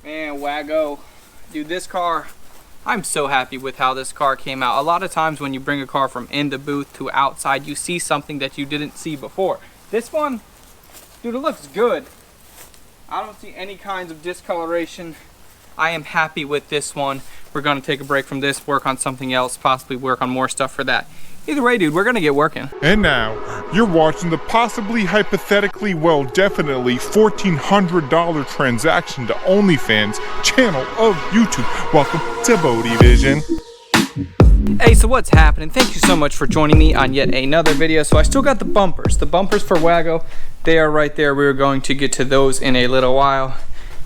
Man, Waggo. Dude, this car, I'm so happy with how this car came out. A lot of times when you bring a car from in the booth to outside, you see something that you didn't see before. This one, dude, it looks good. I don't see any kinds of discoloration. I am happy with this one. We're gonna take a break from this, work on something else, possibly work on more stuff for that. Either way, dude, we're gonna get working. And now, you're watching the possibly, hypothetically, well, definitely $1,400 transaction to OnlyFans channel of YouTube. Welcome to Bodie Vision. Hey, so what's happening? Thank you so much for joining me on yet another video. So I still got the bumpers. The bumpers for Waggo, they are right there. We're going to get to those in a little while.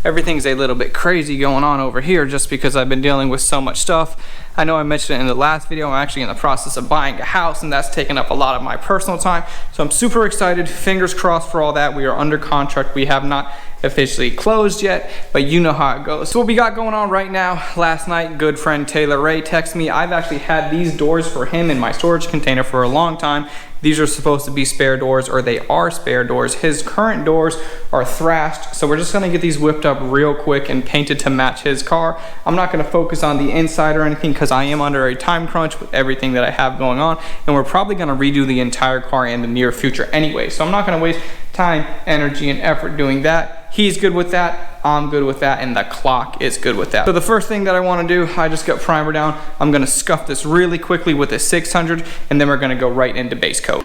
Everything's a little bit crazy going on over here just because I've been dealing with so much stuff. I know I mentioned it in the last video. I'm actually in the process of buying a house, and that's taken up a lot of my personal time. So I'm super excited. Fingers crossed for all that. We are under contract. We have not officially closed yet, but you know how it goes. So what we got going on right now, last night, good friend Taylor Ray texted me. I've actually had these doors for him in my storage container for a long time. These are supposed to be spare doors, or they are spare doors. His current doors are thrashed, so we're just gonna get these whipped up real quick and painted to match his car. I'm not gonna focus on the inside or anything because I am under a time crunch with everything that I have going on, and we're probably gonna redo the entire car in the near future anyway. So I'm not gonna waste time, energy, and effort doing that. He's good with that, I'm good with that, and the clock is good with that. So the first thing that I wanna do, I just got primer down. I'm gonna scuff this really quickly with a 600, and then we're gonna go right into base coat.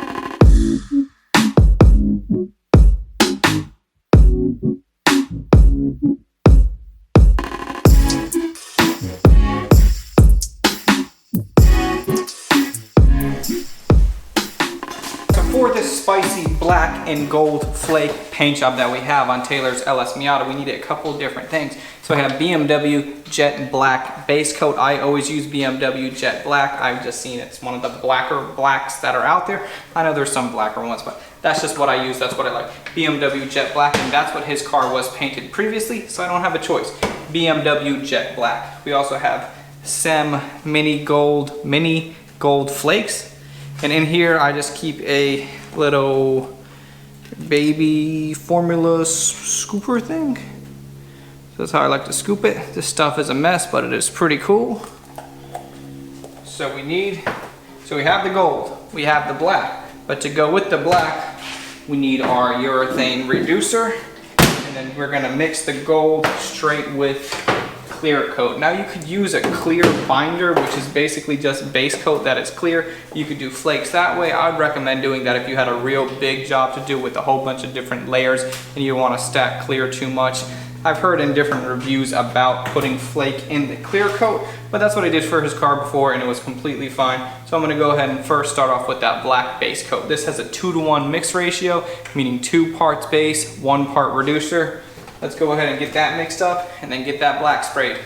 For this spicy black and gold flake paint job that we have on Taylor's LS Miata, we needed a couple of different things. So I have BMW Jet Black base coat. I always use BMW Jet Black. I've just seen it's one of the blacker blacks that are out there. I know there's some blacker ones, but that's just what I use. That's what I like. BMW Jet Black, and that's what his car was painted previously, so I don't have a choice. BMW Jet Black. We also have Sem mini gold flakes. And in here, I just keep a little baby formula scooper thing. So that's how I like to scoop it. This stuff is a mess, but it is pretty cool. So we have the gold, we have the black, but to go with the black, we need our urethane reducer, and then we're gonna mix the gold straight with clear coat. Now you could use a clear binder, which is basically just base coat that is clear. You could do flakes that way. I would recommend doing that if you had a real big job to do with a whole bunch of different layers and you don't want to stack clear too much. I've heard in different reviews about putting flake in the clear coat, but that's what I did for his car before and it was completely fine. So I'm going to go ahead and first start off with that black base coat. This has a 2-to-1 mix ratio, meaning 2 parts base, 1 part reducer. Let's go ahead and get that mixed up and then get that black sprayed.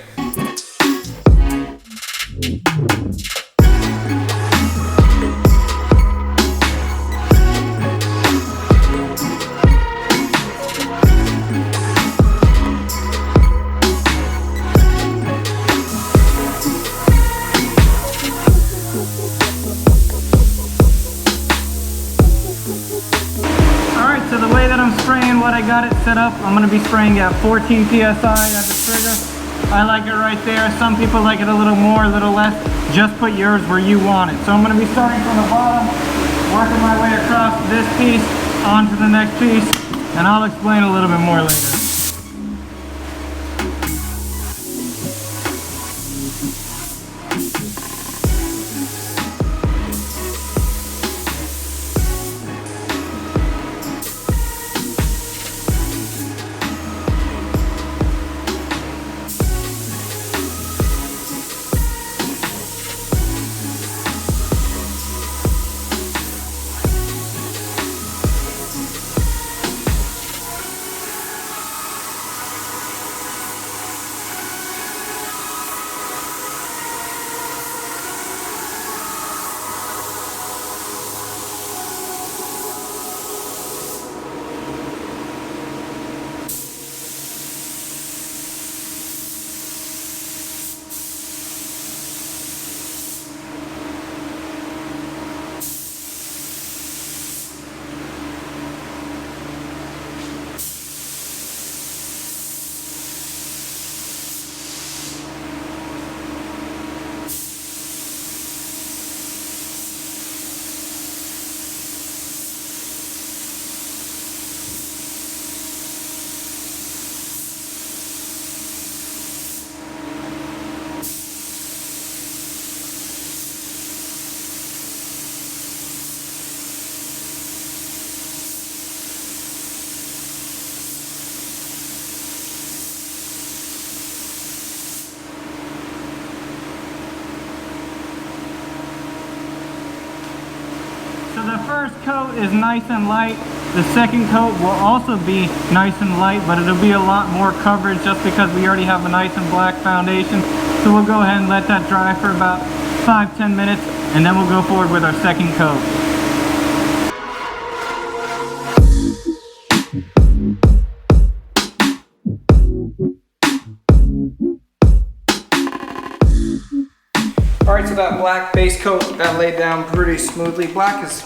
So the way that I'm spraying what I got it set up, I'm going to be spraying at 14 psi at the trigger. I like it right there. Some people like it a little more, a little less. Just put yours where you want it. So I'm going to be starting from the bottom, working my way across this piece onto the next piece, and I'll explain a little bit more later. first coat is nice and light. The second coat will also be nice and light, but it'll be a lot more coverage just because we already have a nice and black foundation. So we'll go ahead and let that dry for about 5-10 minutes, and then we'll go forward with our second coat. Alright, so that black base coat, that laid down pretty smoothly. Black is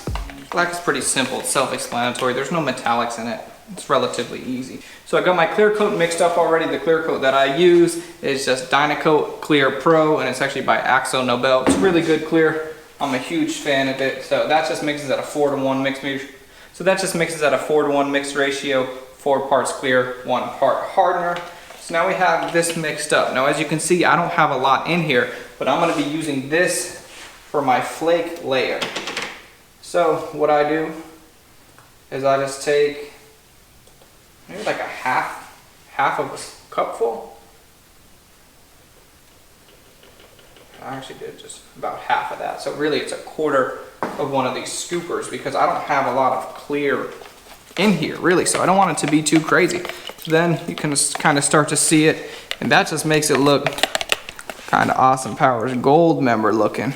pretty simple, it's self-explanatory. There's no metallics in it. It's relatively easy. So I got my clear coat mixed up already. The clear coat that I use is just Dynacoat Clear Pro, and it's actually by Axo Nobel. It's really good clear. I'm a huge fan of it. So that just mixes at a 4-to-1 mix ratio. So that just mixes at a 4-to-1 mix ratio, 4 parts clear, 1 part hardener. So now we have this mixed up. Now as you can see, I don't have a lot in here, but I'm gonna be using this for my flake layer. So what I do is I just take maybe like a half of a cupful. I actually did just about half of that. So really it's a quarter of one of these scoopers because I don't have a lot of clear in here really, so I don't want it to be too crazy. Then you can just kind of start to see it, and that just makes it look kind of awesome. Powers Gold member looking,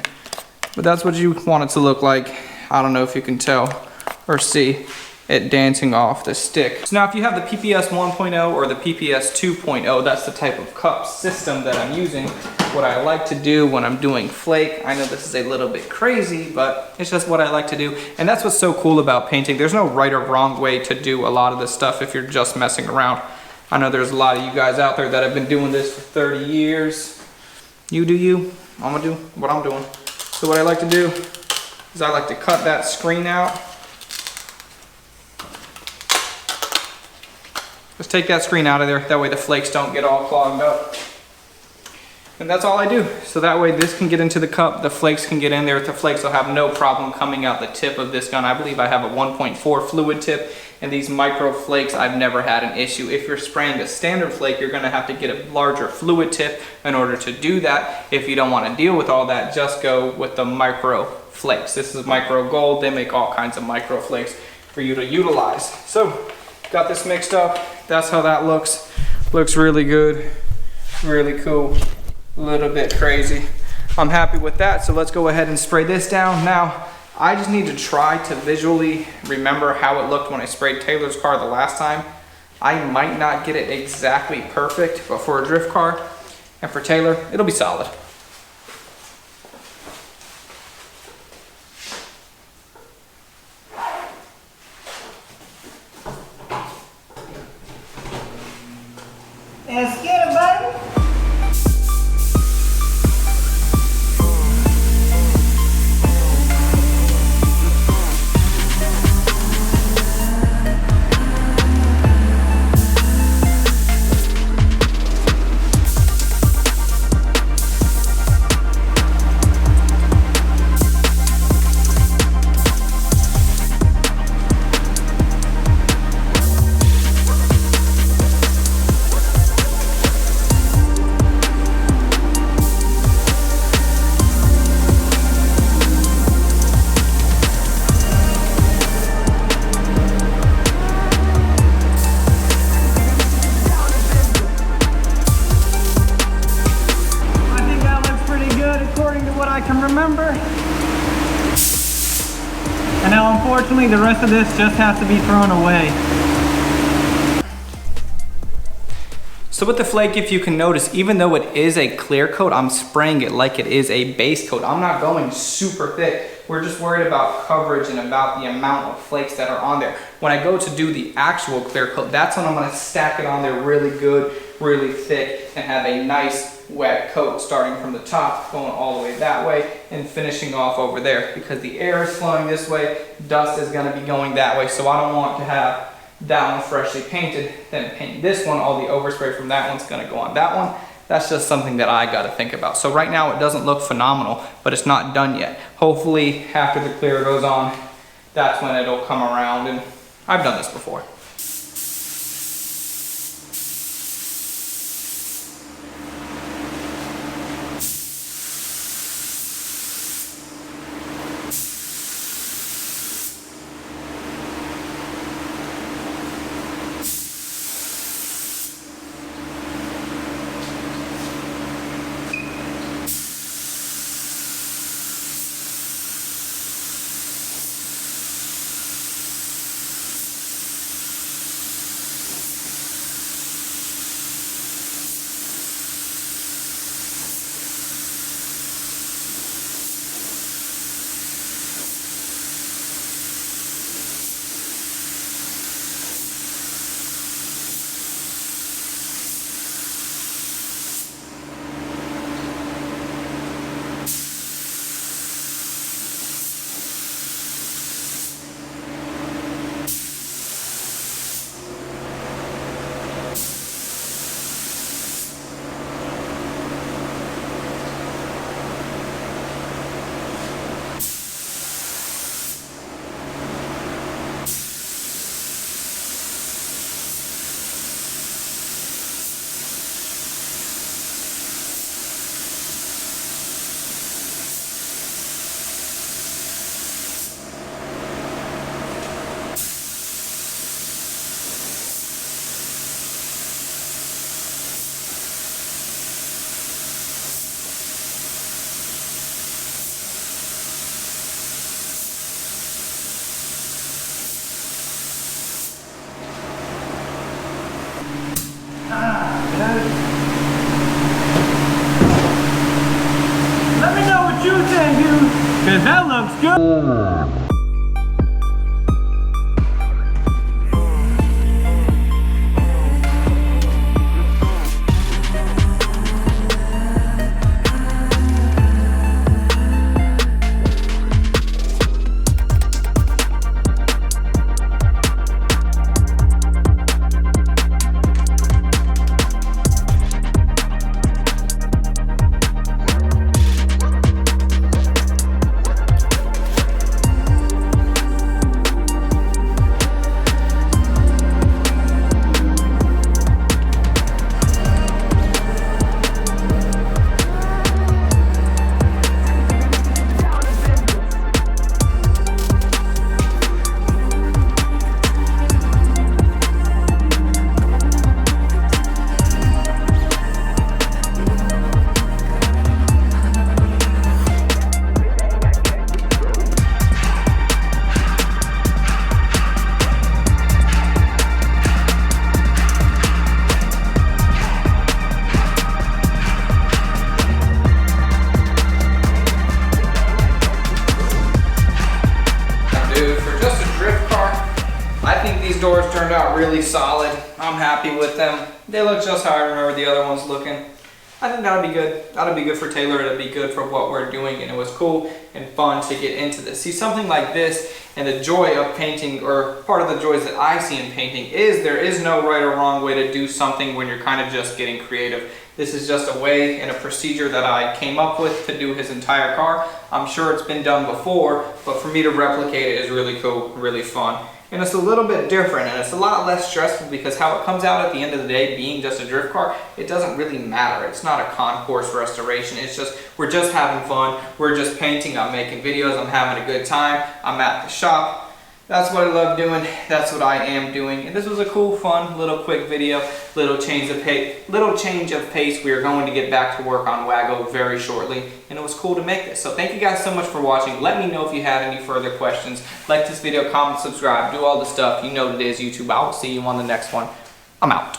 but that's what you want it to look like. I don't know if you can tell or see it dancing off the stick. So now if you have the PPS 1.0 or the PPS 2.0, that's the type of cup system that I'm using. What I like to do when I'm doing flake, I know this is a little bit crazy, but it's just what I like to do. And that's what's so cool about painting. There's no right or wrong way to do a lot of this stuff if you're just messing around. I know there's a lot of you guys out there that have been doing this for 30 years. You do you, I'm gonna do what I'm doing. So what I like to do is I like to cut that screen out. Just take that screen out of there, that way the flakes don't get all clogged up. And that's all I do. So that way this can get into the cup, the flakes can get in there. The flakes will have no problem coming out the tip of this gun. I believe I have a 1.4 fluid tip, and these micro flakes, I've never had an issue. If you're spraying a standard flake, you're gonna have to get a larger fluid tip in order to do that. If you don't wanna deal with all that, just go with the micro flakes. This is Micro Gold. They make all kinds of micro flakes for you to utilize. So, got this mixed up. That's how that looks. Looks really good, really cool. A little bit crazy. I'm happy with that, so let's go ahead and spray this down. Now, I just need to try to visually remember how it looked when I sprayed Taylor's car the last time. I might not get it exactly perfect, but for a drift car and for Taylor, it'll be solid. Let's get it, buddy. And now unfortunately the rest of this just has to be thrown away. So with the flake, if you can notice, even though it is a clear coat, I'm spraying it like it is a base coat. I'm not going super thick. We're just worried about coverage and about the amount of flakes that are on there. When I go to do the actual clear coat, that's when I'm gonna stack it on there really good, really thick, and have a nice wet coat starting from the top, going all the way that way, and finishing off over there. Because the air is flowing this way, dust is gonna be going that way, so I don't want to have that one freshly painted, then paint this one, all the overspray from that one's gonna go on that one. That's just something that I gotta think about. So right now it doesn't look phenomenal, but it's not done yet. Hopefully after the clear goes on, that's when it'll come around, and I've done this before. Because that looks good. These doors turned out really solid. I'm happy with them. They look just how I remember the other ones looking. I think that'll be good. That'll be good for Taylor. It'll be good for what we're doing, and it was cool and fun to get into this. See, something like this and the joy of painting, or part of the joys that I see in painting, is there is no right or wrong way to do something when you're kind of just getting creative. This is just a way and a procedure that I came up with to do his entire car. I'm sure it's been done before, but for me to replicate it is really cool, really fun. And it's a little bit different, and it's a lot less stressful, because how it comes out at the end of the day, being just a drift car, it doesn't really matter. It's not a concourse restoration. It's just, we're just having fun. We're just painting. I'm making videos. I'm having a good time. I'm at the shop. That's what I love doing. That's what I am doing. And this was a cool, fun, little quick video. Little change of pace. We are going to get back to work on Wago very shortly, and it was cool to make this. So thank you guys so much for watching. Let me know if you had any further questions. Like this video, comment, subscribe, do all the stuff. You know what it is, YouTube. I will see you on the next one. I'm out.